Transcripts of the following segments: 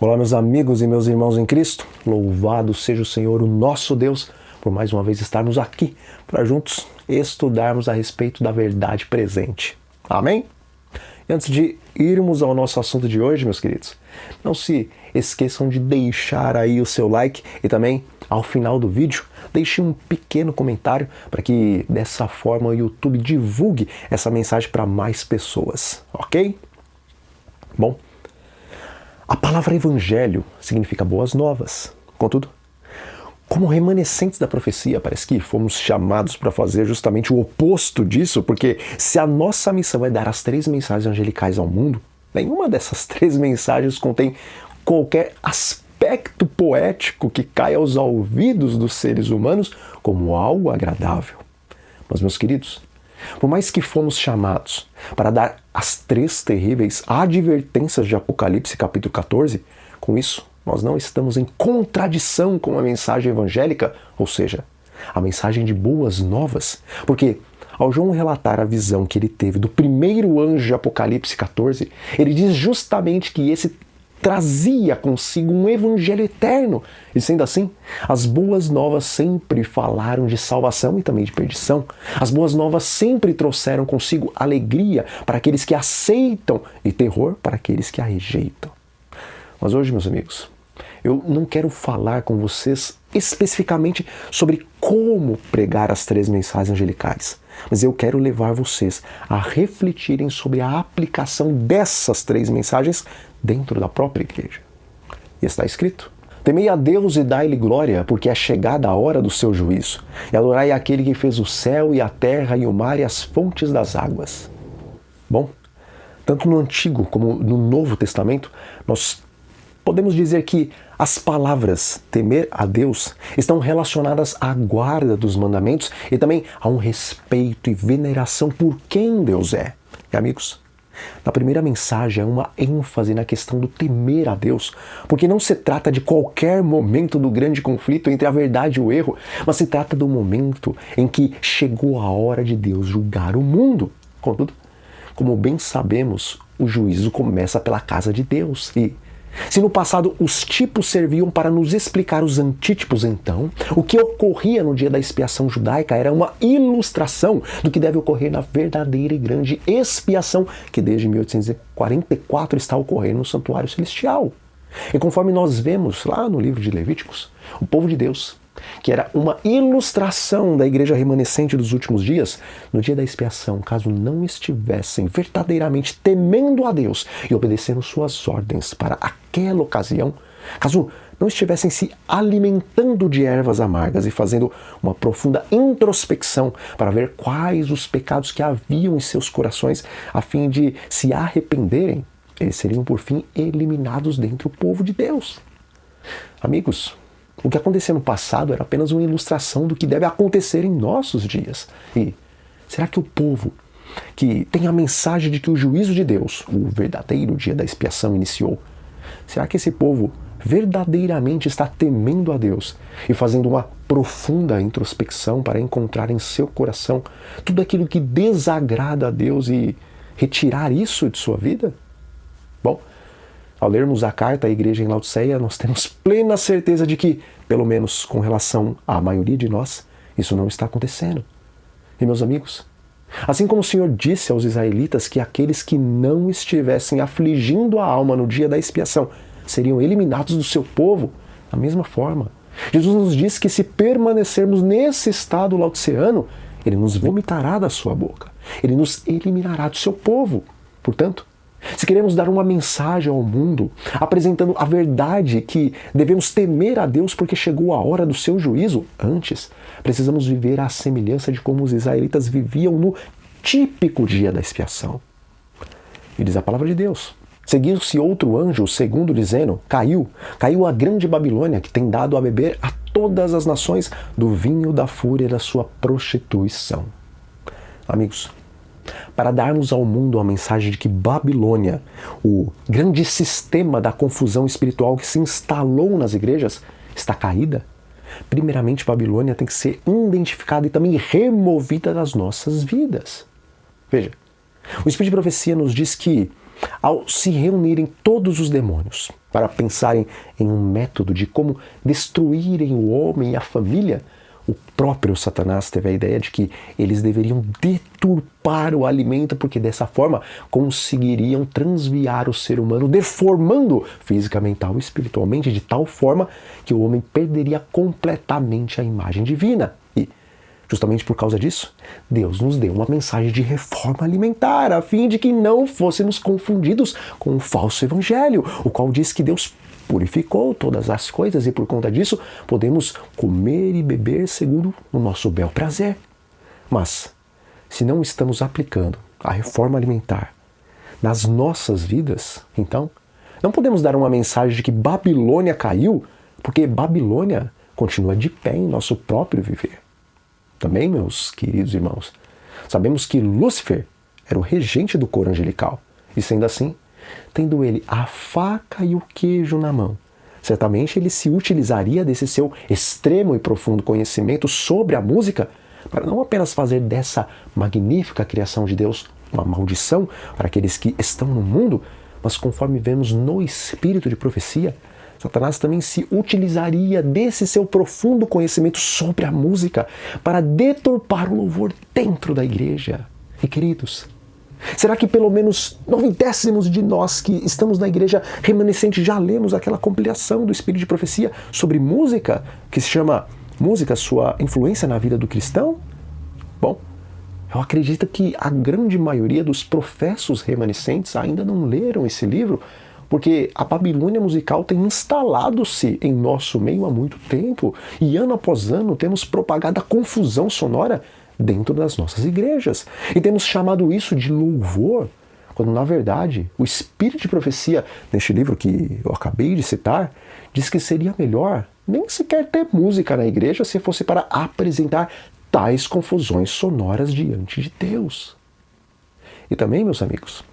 Olá, meus amigos e meus irmãos em Cristo, louvado seja o Senhor, o nosso Deus, por mais uma vez estarmos aqui para juntos estudarmos a respeito da verdade presente. Amém? E antes de irmos ao nosso assunto de hoje, meus queridos, não se esqueçam de deixar aí o seu like e também, ao final do vídeo, deixe um pequeno comentário para que dessa forma o YouTube divulgue essa mensagem para mais pessoas, ok? Bom, a palavra evangelho significa boas novas. Contudo, como remanescentes da profecia, parece que fomos chamados para fazer justamente o oposto disso, porque se a nossa missão é dar as 3 mensagens angelicais ao mundo, nenhuma dessas 3 mensagens contém qualquer aspecto poético que caia aos ouvidos dos seres humanos como algo agradável. Mas, meus queridos, por mais que fomos chamados para dar as 3 terríveis advertências de Apocalipse capítulo 14, com isso nós não estamos em contradição com a mensagem evangélica, ou seja, a mensagem de boas novas, porque ao João relatar a visão que ele teve do primeiro anjo de Apocalipse 14, ele diz justamente que esse trazia consigo um evangelho eterno. E sendo assim, as boas novas sempre falaram de salvação e também de perdição. As boas novas sempre trouxeram consigo alegria para aqueles que aceitam e terror para aqueles que a rejeitam. Mas hoje, meus amigos, eu não quero falar com vocês especificamente sobre como pregar as 3 mensagens angelicais, mas eu quero levar vocês a refletirem sobre a aplicação dessas 3 mensagens dentro da própria igreja. E está escrito: temei a Deus e dai-lhe glória, porque é chegada a hora do seu juízo, e adorai aquele que fez o céu e a terra e o mar e as fontes das águas. Bom, tanto no Antigo como no Novo Testamento, nós podemos dizer que as palavras temer a Deus estão relacionadas à guarda dos mandamentos e também a um respeito e veneração por quem Deus é. E amigos, na primeira mensagem há uma ênfase na questão do temer a Deus, porque não se trata de qualquer momento do grande conflito entre a verdade e o erro, mas se trata do momento em que chegou a hora de Deus julgar o mundo. Contudo, como bem sabemos, o juízo começa pela casa de Deus. E se no passado os tipos serviam para nos explicar os antítipos, então, o que ocorria no dia da expiação judaica era uma ilustração do que deve ocorrer na verdadeira e grande expiação que desde 1844 está ocorrendo no santuário celestial. E conforme nós vemos lá no livro de Levíticos, o povo de Deus, que era uma ilustração da igreja remanescente dos últimos dias, no dia da expiação, caso não estivessem verdadeiramente temendo a Deus e obedecendo suas ordens para aquela ocasião, caso não estivessem se alimentando de ervas amargas e fazendo uma profunda introspecção para ver quais os pecados que haviam em seus corações a fim de se arrependerem, eles seriam por fim eliminados dentre o povo de Deus. Amigos, o que aconteceu no passado era apenas uma ilustração do que deve acontecer em nossos dias. E será que o povo que tem a mensagem de que o juízo de Deus, o verdadeiro dia da expiação, iniciou, será que esse povo verdadeiramente está temendo a Deus e fazendo uma profunda introspecção para encontrar em seu coração tudo aquilo que desagrada a Deus e retirar isso de sua vida? Bom, ao lermos a carta à igreja em Laodiceia, nós temos plena certeza de que, pelo menos com relação à maioria de nós, isso não está acontecendo. E meus amigos, assim como o Senhor disse aos israelitas que aqueles que não estivessem afligindo a alma no dia da expiação seriam eliminados do seu povo, da mesma forma, Jesus nos diz que se permanecermos nesse estado laodiceano, Ele nos vomitará da sua boca, Ele nos eliminará do seu povo. Portanto, se queremos dar uma mensagem ao mundo, apresentando a verdade que devemos temer a Deus porque chegou a hora do seu juízo, antes, precisamos viver à semelhança de como os israelitas viviam no típico dia da expiação. E diz a palavra de Deus: seguiu-se outro anjo, o segundo, dizendo: caiu a grande Babilônia, que tem dado a beber a todas as nações do vinho da fúria da sua prostituição. Amigos, para darmos ao mundo a mensagem de que Babilônia, o grande sistema da confusão espiritual que se instalou nas igrejas, está caída, primeiramente Babilônia tem que ser identificada e também removida das nossas vidas. Veja, o Espírito de Profecia nos diz que Ao se reunirem todos os demônios para pensarem em um método de como destruírem o homem e a família, o próprio Satanás teve a ideia de que eles deveriam deturpar o alimento, porque dessa forma conseguiriam transviar o ser humano, deformando física, mental e espiritualmente, de tal forma que o homem perderia completamente a imagem divina. E, justamente por causa disso, Deus nos deu uma mensagem de reforma alimentar, a fim de que não fôssemos confundidos com o falso evangelho, o qual diz que Deus purificou todas as coisas e por conta disso podemos comer e beber segundo o nosso bel prazer. Mas, se não estamos aplicando a reforma alimentar nas nossas vidas, então não podemos dar uma mensagem de que Babilônia caiu, porque Babilônia continua de pé em nosso próprio viver. Também, meus queridos irmãos, sabemos que Lúcifer era o regente do coro angelical, e sendo assim, tendo ele a faca e o queijo na mão, certamente ele se utilizaria desse seu extremo e profundo conhecimento sobre a música para não apenas fazer dessa magnífica criação de Deus uma maldição para aqueles que estão no mundo, mas conforme vemos no espírito de profecia, Satanás também se utilizaria desse seu profundo conhecimento sobre a música para deturpar o louvor dentro da igreja. E queridos, será que pelo menos 90% de nós que estamos na igreja remanescente já lemos aquela compilação do Espírito de Profecia sobre música, que se chama Música, Sua Influência na Vida do Cristão? Bom, eu acredito que a grande maioria dos professos remanescentes ainda não leram esse livro, porque a Babilônia musical tem instalado-se em nosso meio há muito tempo e ano após ano temos propagado a confusão sonora dentro das nossas igrejas. E temos chamado isso de louvor, quando na verdade o Espírito de Profecia, neste livro que eu acabei de citar, diz que seria melhor nem sequer ter música na igreja se fosse para apresentar tais confusões sonoras diante de Deus. E também, meus amigos,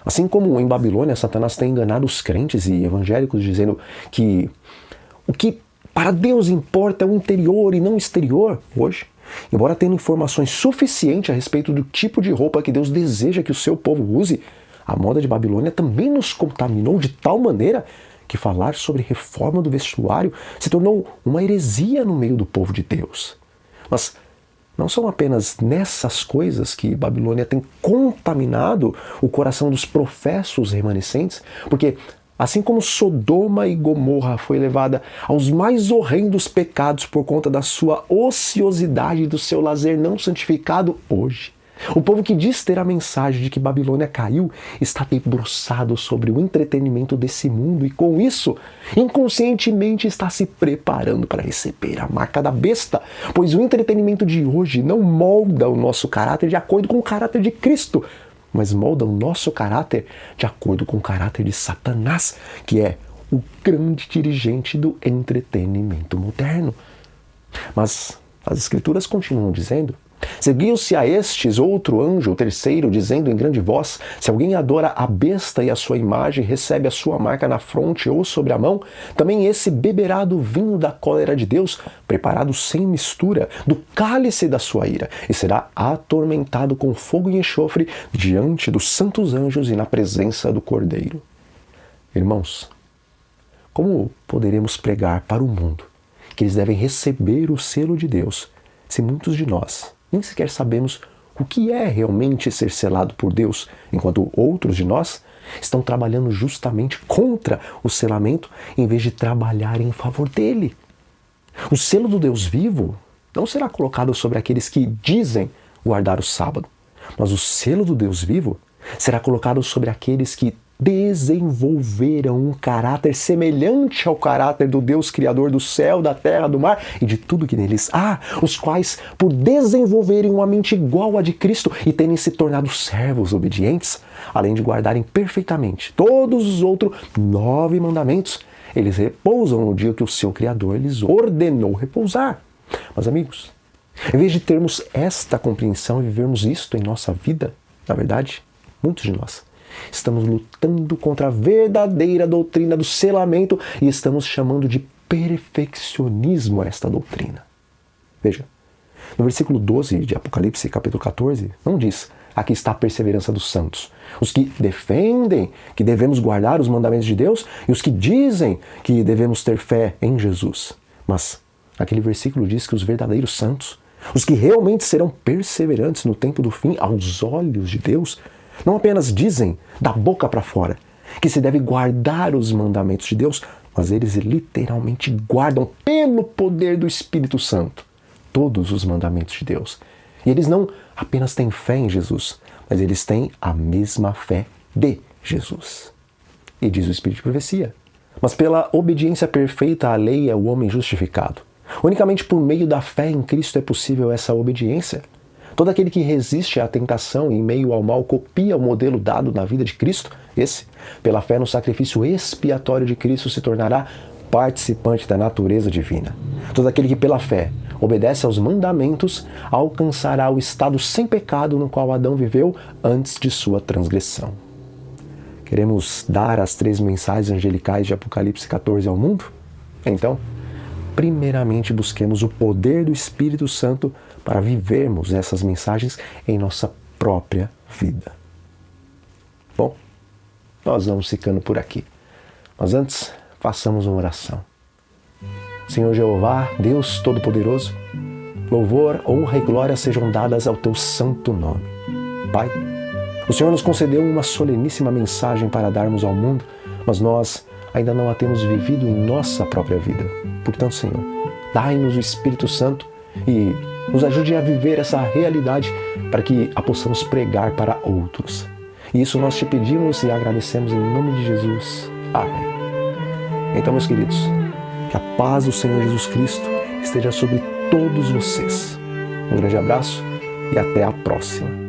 assim como em Babilônia Satanás tem enganado os crentes e evangélicos dizendo que o que para Deus importa é o interior e não o exterior, hoje, embora tendo informações suficientes a respeito do tipo de roupa que Deus deseja que o seu povo use, a moda de Babilônia também nos contaminou de tal maneira que falar sobre reforma do vestuário se tornou uma heresia no meio do povo de Deus. Mas não são apenas nessas coisas que Babilônia tem contaminado o coração dos professos remanescentes, porque assim como Sodoma e Gomorra foi levada aos mais horrendos pecados por conta da sua ociosidade e do seu lazer não santificado, hoje, o povo que diz ter a mensagem de que Babilônia caiu está debruçado sobre o entretenimento desse mundo e com isso, inconscientemente está se preparando para receber a marca da besta, pois o entretenimento de hoje não molda o nosso caráter de acordo com o caráter de Cristo, mas molda o nosso caráter de acordo com o caráter de Satanás, que é o grande dirigente do entretenimento moderno. Mas as Escrituras continuam dizendo: seguiu-se a estes outro anjo, o terceiro, dizendo em grande voz: se alguém adora a besta e a sua imagem, recebe a sua marca na fronte ou sobre a mão, também esse beberá do vinho da cólera de Deus, preparado sem mistura, do cálice da sua ira, e será atormentado com fogo e enxofre diante dos santos anjos e na presença do Cordeiro. Irmãos, como poderemos pregar para o mundo que eles devem receber o selo de Deus, se muitos de nós nem sequer sabemos o que é realmente ser selado por Deus, enquanto outros de nós estão trabalhando justamente contra o selamento em vez de trabalhar em favor dele? O selo do Deus vivo não será colocado sobre aqueles que dizem guardar o sábado, mas o selo do Deus vivo será colocado sobre aqueles que desenvolveram um caráter semelhante ao caráter do Deus Criador do céu, da terra, do mar e de tudo que neles há, os quais, por desenvolverem uma mente igual à de Cristo e terem se tornado servos obedientes, além de guardarem perfeitamente todos os outros 9 mandamentos, eles repousam no dia que o seu Criador lhes ordenou repousar. Mas, amigos, em vez de termos esta compreensão e vivermos isto em nossa vida, na verdade, muitos de nós estamos lutando contra a verdadeira doutrina do selamento e estamos chamando de perfeccionismo esta doutrina. Veja, no versículo 12 de Apocalipse, capítulo 14, não diz: aqui está a perseverança dos santos. Os que defendem que devemos guardar os mandamentos de Deus e os que dizem que devemos ter fé em Jesus. Mas aquele versículo diz que os verdadeiros santos, os que realmente serão perseverantes no tempo do fim aos olhos de Deus, não apenas dizem da boca para fora que se deve guardar os mandamentos de Deus, mas eles literalmente guardam pelo poder do Espírito Santo todos os mandamentos de Deus. E eles não apenas têm fé em Jesus, mas eles têm a mesma fé de Jesus. E diz o Espírito de Profecia: mas pela obediência perfeita à lei é o homem justificado. Unicamente por meio da fé em Cristo é possível essa obediência. Todo aquele que resiste à tentação e em meio ao mal copia o modelo dado na vida de Cristo, esse, pela fé no sacrifício expiatório de Cristo, se tornará participante da natureza divina. Todo aquele que pela fé obedece aos mandamentos alcançará o estado sem pecado no qual Adão viveu antes de sua transgressão. Queremos dar as 3 mensagens angelicais de Apocalipse 14 ao mundo? Então, primeiramente busquemos o poder do Espírito Santo para vivermos essas mensagens em nossa própria vida. Bom, nós vamos ficando por aqui. Mas antes, façamos uma oração. Senhor Jeová, Deus Todo-Poderoso, louvor, honra e glória sejam dadas ao Teu santo nome. Pai, o Senhor nos concedeu uma soleníssima mensagem para darmos ao mundo, mas nós ainda não a temos vivido em nossa própria vida. Portanto, Senhor, dai-nos o Espírito Santo e nos ajude a viver essa realidade para que a possamos pregar para outros. E isso nós te pedimos e agradecemos em nome de Jesus. Amém. Então, meus queridos, que a paz do Senhor Jesus Cristo esteja sobre todos vocês. Um grande abraço e até a próxima.